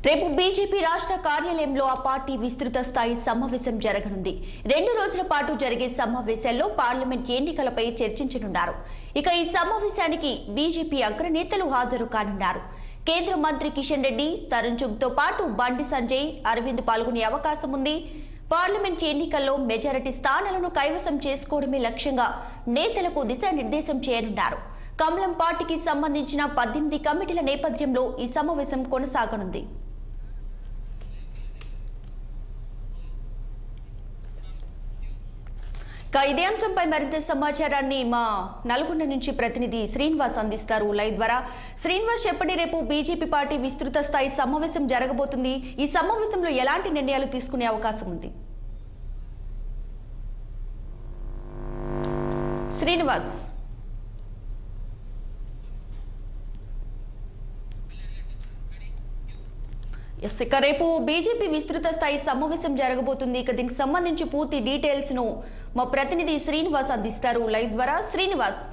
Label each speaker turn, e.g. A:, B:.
A: రేపు బీజేపీ రాష్ట్ర కార్యాలయంలో ఆ పార్టీ విస్తృత స్థాయి సమావేశం జరగనుంది. 2 రోజుల పాటు జరిగే సమావేశాల్లో పార్లమెంట్ ఎన్నికలపై చర్చించనున్నారు. ఇక ఈ సమావేశానికి బీజేపీ అగ్రనేతలు హాజరు కానున్నారు. కేంద్ర మంత్రి కిషన్ రెడ్డి, తరుణ్ చుగ్ తో పాటు బండి సంజయ్, అరవింద్ పాల్గొనే అవకాశం ఉంది. పార్లమెంట్ ఎన్నికల్లో మెజారిటీ స్థానాలను కైవసం చేసుకోవడమే లక్ష్యంగా నేతలకు దిశానిర్దేశం చేయనున్నారు. కమలం పార్టీకి సంబంధించిన 18 కమిటీల నేపథ్యంలో ఈ సమావేశం కొనసాగనుంది. ఇదే అంశంపై మరింత సమాచారాన్ని మా నల్గొండ నుంచి ప్రతినిధి శ్రీనివాస్ అందిస్తారు లైవ్ ద్వారా. శ్రీనివాస్, చెప్పండి, రేపు బీజేపీ పార్టీ విస్తృత స్థాయి సమావేశం జరగబోతుంది. ఈ సమావేశంలో ఎలాంటి నిర్ణయాలు తీసుకునే అవకాశం ఉంది? శ్రీనివాస్. ఇక రేపు బీజేపీ విస్తృత స్థాయి సమావేశం జరగబోతుంది. ఇక దీనికి సంబంధించి పూర్తి డీటెయిల్స్ ను మా ప్రతినిధి శ్రీనివాస్ అందిస్తారు లైవ్ ద్వారా. శ్రీనివాస్.